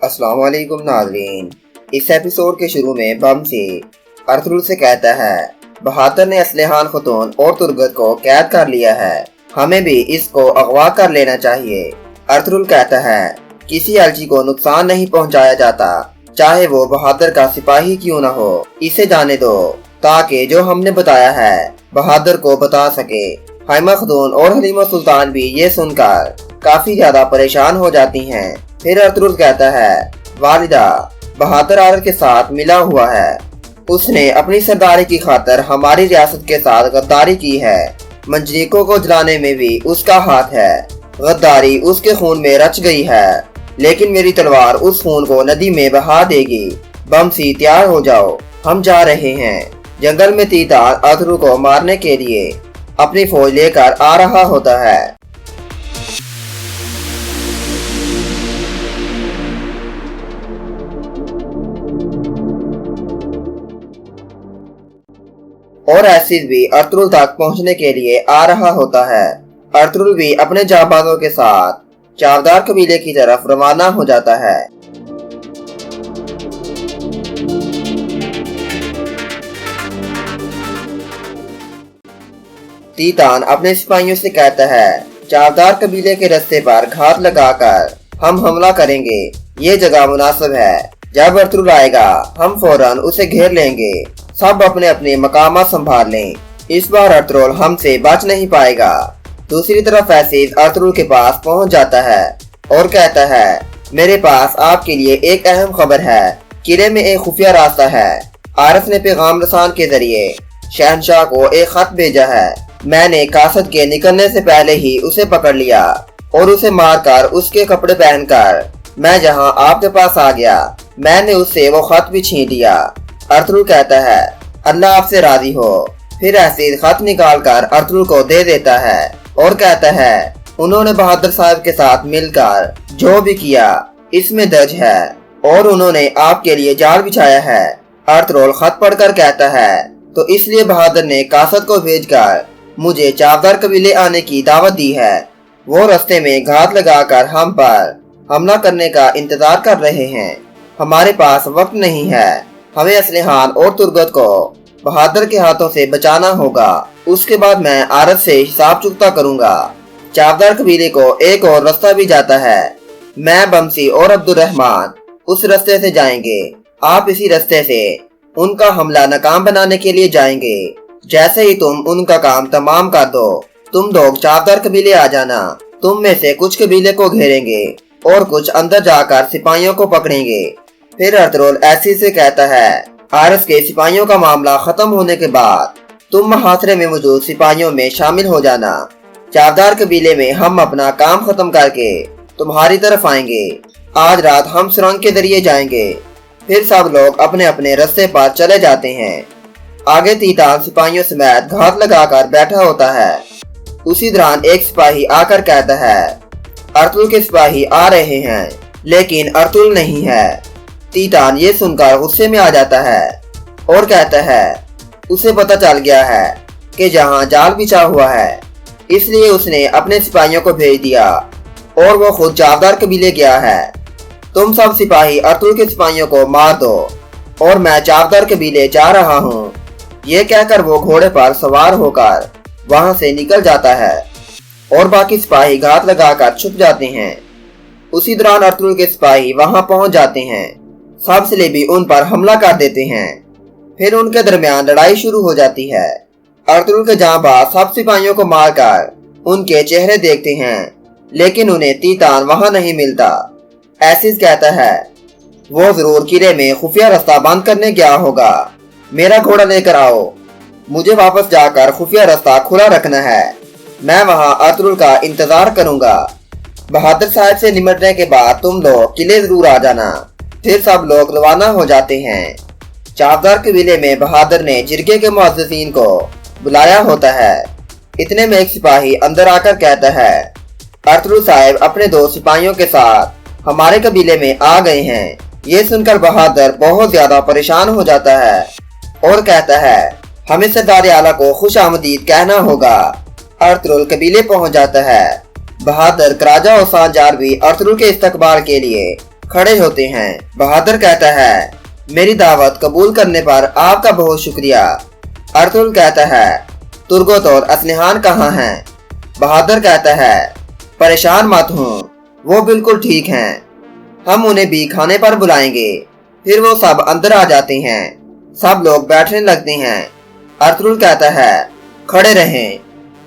अस्सलाम वालेकुम नाज़रीन। इस एपिसोड के शुरू में बमसी अरतुगरुल से कहता है, बहादुर ने असलहान खतून और तुर्गत को कैद कर लिया है, हमें भी इसको अगवा कर लेना चाहिए। अरतुगरुल कहता है, किसी अलजी को नुकसान नहीं पहुंचाया जाता, चाहे वो बहादुर का सिपाही क्यों न हो। इसे जाने दो ताकि जो हमने बताया है बहादुर को बता सके। हाइमा खतून और हलीमा सुल्तान भी ये सुनकर काफी ज्यादा परेशान हो जाती हैं। फिर अरतुगरुल कहता है, वालिदा बहादुर आरत के साथ मिला हुआ है, उसने अपनी सरदारी की खातर हमारी रियासत के साथ गद्दारी की है। मंजनीकों को जलाने में भी उसका हाथ है, गद्दारी उसके खून में रच गई है, लेकिन मेरी तलवार उस खून को नदी में बहा देगी। बमसी तैयार हो जाओ, हम जा रहे हैं। जंगल में तीतान अरतुगरुल को मारने के लिए अपनी फौज लेकर आ रहा होता है। और एसिड भी अरतुगरुल तक पहुंचने के लिए आ रहा होता है। अरतुगरुल भी अपने जाबाजों के साथ चावदार कबीले की तरफ रवाना हो जाता है। तीतान अपने सिपाहियों से कहता है, चावदार कबीले के रास्ते पर घात लगाकर हम हमला करेंगे, ये जगह मुनासिब है। जब अरतुगरुल आएगा हम फौरन उसे घेर लेंगे। सब अपने अपने मकामात संभाल लें, इस बार अरतुगरुल हमसे बच नहीं पाएगा। दूसरी तरफ एसिड अरतुगरुल के पास पहुंच जाता है और कहता है, मेरे पास आपके लिए एक अहम खबर है। किले में एक खुफिया रास्ता है। आरस ने पैगाम रसान के जरिए शहनशाह को एक खत भेजा है। मैंने कासद के निकलने से पहले ही उसे पकड़ लिया और उसे मारकर उसके कपड़े पहनकर मैं जहां आपके पास आ गया, मैंने उससे वो खत भी छीन लिया। अरतुगरुल कहता है, अल्लाह आपसे राजी हो। फिर एसिड खत निकाल कर अरतुगरुल को दे देता है और कहता है, उन्होंने बहादुर साहब के साथ मिलकर जो भी किया इसमें दर्ज है और उन्होंने आपके लिए जाल बिछाया है। अरतुगरुल खत पढ़कर कहता है, तो इसलिए बहादुर ने कासद को भेजकर मुझे चावदार कबीले आने की दावत दी है। वो रास्ते में घात लगाकर हम पर हमला करने का इंतजार कर रहे हैं। हमारे पास वक्त नहीं है, हमें असलहान और तुर्गत को बहादुर के हाथों से बचाना होगा। उसके बाद मैं आरत से हिसाब चुकता करूंगा। चावदार कबीले को एक और रास्ता भी जाता है, मैं बमसी और अब्दुर्रहमान उस रास्ते से जाएंगे। आप इसी रास्ते से उनका हमला नाकाम बनाने के लिए जाएंगे। जैसे ही तुम उनका काम तमाम कर दो, तुम लोग चावदार कबीले आ जाना। तुम में से कुछ कबीले को घेरेंगे और कुछ अंदर जाकर सिपाहियों को पकड़ेंगे। फिर अरतुगरुल एसिड से कहता है, आरस के सिपाहियों का मामला खत्म होने के बाद तुम मुहासरे में मौजूद सिपाहियों में शामिल हो जाना। चावदार कबीले में हम अपना काम खत्म करके तुम्हारी तरफ आएंगे। आज रात हम सुरंग के जरिए जाएंगे। फिर सब लोग अपने अपने रास्ते पर चले जाते हैं। आगे तीतान सिपाहियों समेत घात लगाकर बैठा होता है। उसी दौरान एक सिपाही आकर कहता है, अरतुगरुल के सिपाही आ रहे हैं, लेकिन अरतुगरुल नहीं है। तीतान ये सुनकर गुस्से में आ जाता है और कहता है, उसे पता चल गया है कि जहां जाल बिछा हुआ है, इसलिए उसने अपने सिपाहियों को भेज दिया और वो खुद चावदार कबीले गया है। तुम सब सिपाही अरतुगरुल के सिपाहियों को मार दो और मैं चावदार कबीले जा रहा हूँ। ये कहकर वो घोड़े पर सवार होकर वहां से निकल जाता है और बाकी सिपाही घात लगाकर छुप जाते हैं। उसी दौरान अरतुगरुल के सिपाही वहां पहुंच जाते हैं। सब सलेबी उन पर हमला कर देते हैं। फिर उनके दरमियान लड़ाई शुरू हो जाती है। अरतुगरुल के जांबाज सब सिपाहियों को मारकर उनके चेहरे देखते हैं, लेकिन उन्हें तीतान वहां नहीं मिलता। एसिड कहता है, वो जरूर किले में खुफिया रास्ता बंद करने गया होगा। मेरा घोड़ा लेकर आओ, मुझे वापस जाकर खुफिया रास्ता खुला रखना है। मैं वहां अरतुगरुल का इंतजार करूंगा। बहादुर साहब से निपटने के बाद तुम लोग किले जरूर आ जाना। फिर सब लोग रवाना हो जाते हैं। चावदार कबीले में बहादुर ने जिरगे के मुअज़्ज़िज़ीन को बुलाया होता है। इतने में एक सिपाही अंदर आकर कहता है, अरतुगरुल साहब अपने दो सिपाहियों के साथ हमारे कबीले में आ गए हैं। ये सुनकर बहादुर बहुत ज्यादा परेशान हो जाता है और कहता है, हमें सरदार आला को खुश आमदीद कहना होगा। अरतुगरुल कबीले पहुंच जाता है। बहादुर कराजा और सांजार भी अरतुगरुल के इस्तकबाल के लिए खड़े होते हैं। बहादुर कहता है, मेरी दावत कबूल करने पर आपका बहुत शुक्रिया। अर्तुगरुल कहता है, तुर्गत और असलिहान कहाँ हैं? बहादुर कहता है, परेशान मत हो, वो बिल्कुल ठीक हैं। हम उन्हें भी खाने पर बुलाएंगे। फिर वो सब अंदर आ जाते हैं। सब लोग बैठने लगते हैं। अर्तुगरुल कहता है, खड़े रहें,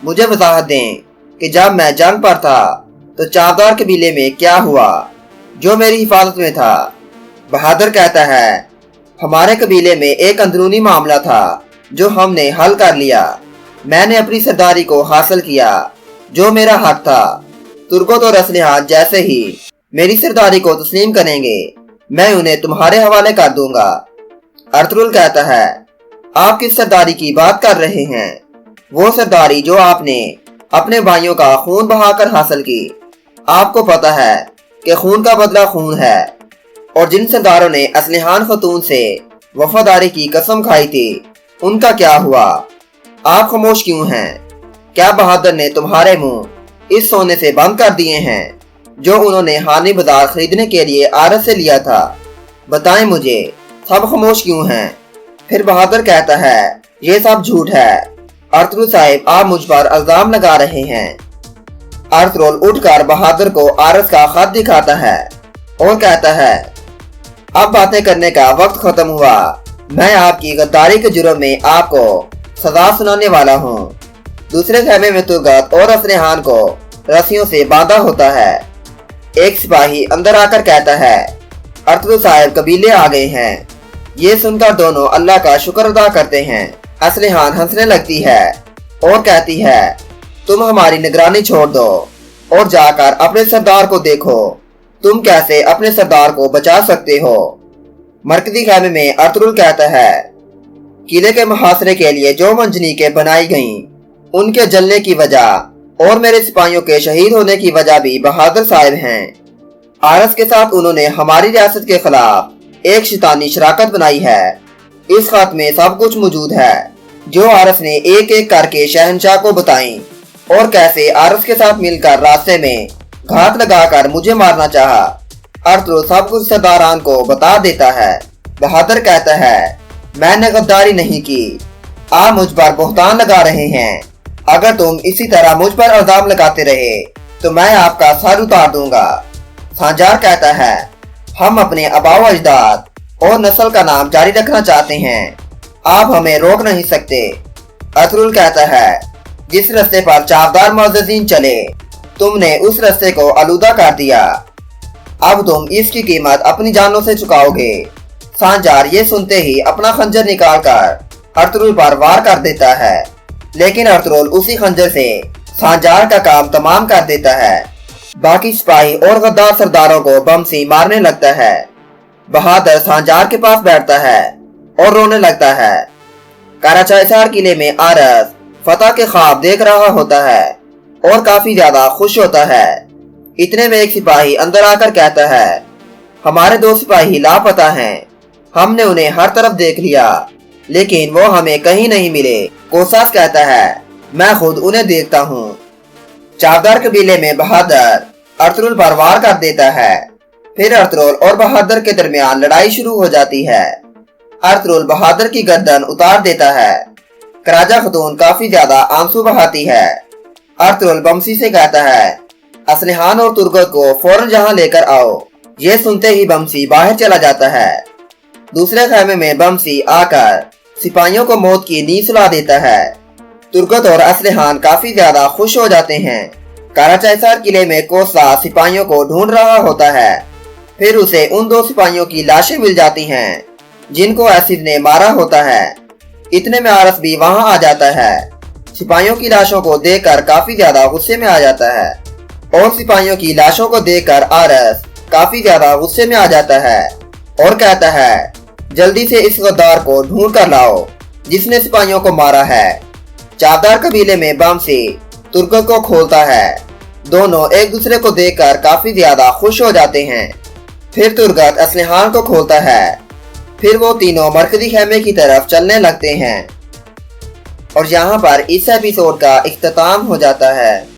मुझे वजाहत दें कि जब मैं जंग पर था तो चावदार कबीले में क्या हुआ जो मेरी हिफाजत में था। बहादुर कहता है, हमारे कबीले में एक अंदरूनी मामला था जो हमने हल कर लिया। मैंने अपनी सरदारी को हासिल किया जो मेरा हक था। तुर्गत और असलिहान जैसे ही मेरी सरदारी को तस्लीम करेंगे मैं उन्हें तुम्हारे हवाले कर दूंगा। अर्तुगरुल कहता है, आप किस सरदारी की बात कर रहे हैं? वो सरदारी जो आपने अपने भाइयों का खून बहाकर हासिल की। आपको पता है कि खून का बदला खून है। और जिन सरदारों ने असलिहान खतून से वफादारी की कसम खाई थी उनका क्या हुआ? आप खामोश क्यों हैं? क्या बहादुर ने तुम्हारे मुंह इस सोने से बंद कर दिए हैं जो उन्होंने हानी बाजार खरीदने के लिए आरस से लिया था? बताएं मुझे, सब खामोश क्यों हैं? फिर बहादुर कहता है, ये सब झूठ है। अर्तुगरुल साहिब, आप मुझ पर इल्जाम लगा रहे हैं। अर्तुगरुल उठकर बहादुर को आरस का खत दिखाता है और कहता है, अब बातें करने का वक्त खत्म हुआ। मैं आपकी गद्दारी के जुर्म में आपको सजा सुनाने वाला हूँ। दूसरे खेमे में तुर्गत और असलिहान को रस्सियों से बांधा होता है। एक सिपाही अंदर आकर कहता है, अर्तुगरुल साहिब कबीले आ गए हैं। ये सुनकर दोनों अल्लाह का शुक्र अदा करते हैं। असलिहान हंसने लगती है और कहती है, तुम हमारी निगरानी छोड़ दो और जाकर अपने सरदार को देखो। तुम कैसे अपने सरदार को बचा सकते हो? मरकजी खेमे में अर्तुगरुल कहता है, किले के मुहासरे के लिए जो मंजनीकें बनाई गईं उनके जलने की वजह और मेरे सिपाहियों के शहीद होने की वजह भी बहादुर साहिब हैं। आरस के साथ उन्होंने हमारी रियासत के खिलाफ एक शैतानी शराकत बनाई है। इस खत में सब कुछ मौजूद है जो आरस ने एक एक करके शहंशाह को बताई और कैसे आरस के साथ मिलकर रास्ते में घात लगाकर मुझे मारना चाहा। अर्तुगरुल सब कुछ सरदारान को बता देता है। बहादुर कहता है, मैंने गद्दारी नहीं की। आप मुझ पर बहतान लगा रहे हैं। अगर तुम इसी तरह मुझ पर इल्जाम लगाते रहे तो मैं आपका सर उतार दूंगा। सांजार कहता है, हम अपने आबाओ अजदाद और नस्ल का नाम जारी रखना चाहते हैं। आप हमें रोक नहीं सकते। अर्तुगरुल कहता है, जिस रास्ते पर चावदार मुअज़्ज़िज़ीन चले तुमने उस रास्ते को आलूदा कर दिया। अब तुम इसकी कीमत अपनी जानों से चुकाओगे। सांजार ये सुनते ही अपना खंजर निकालकर अर्तुगरुल पर वार कर देता है, लेकिन अर्तुगरुल उसी खंजर से सांजार का काम तमाम कर देता है। बाकी सिपाही और गद्दार सरदारों को बम से मारने लगता है। बहादुर सांजार के पास बैठता है और रोने लगता है। कराचाईसार किले में आरस फतह के ख्वाब देख रहा होता है और काफी ज्यादा खुश होता है। इतने में एक सिपाही अंदर आकर कहता है, हमारे 2 सिपाही लापता हैं। हमने उन्हें हर तरफ देख लिया लेकिन वो हमें कहीं नहीं मिले। कोसास कहता है, मैं खुद उन्हें देखता हूँ। चावदार कबीले में बहादुर अर्तुगरुल पर वार कर देता है। फिर अर्तुगरुल और बहादुर के दरमियान लड़ाई शुरू हो जाती है। अर्तुगरुल बहादुर की गर्दन उतार देता है। कराजा खतून काफी ज्यादा आंसू बहाती है। अर्तुगरुल बमसी से कहता है, असलिहान और तुर्गत को फौरन यहाँ लेकर आओ। ये सुनते ही बमसी बाहर चला जाता है। दूसरे खेमे में बमसी आकर सिपाहियों को मौत की नींद सुला देता है। तुर्गत और असलिहान काफी ज्यादा खुश हो जाते हैं। कराचाईसार किले में कोसा सिपाहियों को ढूंढ रहा होता है। फिर उसे उन 2 सिपाहियों की लाशें मिल जाती हैं जिनको एसिड ने मारा होता है। इतने में आरस भी वहां आ जाता है। सिपाहियों की लाशों को देखकर काफी ज्यादा गुस्से में आ जाता है और सिपाहियों की लाशों को देखकर आरस काफी ज्यादा गुस्से में आ जाता है और कहता है, जल्दी से इस गद्दार को ढूंढ कर लाओ जिसने सिपाहियों को मारा है। चावदार कबीले में बमसी तुर्गत को खोलता है। दोनों एक दूसरे को देखकर काफी ज्यादा खुश हो जाते हैं। फिर तुर्गत असलिहान को खोलता है। फिर वो तीनों मरकजी खेमे की तरफ चलने लगते हैं और यहाँ पर इस एपिसोड का इख्तिताम हो जाता है।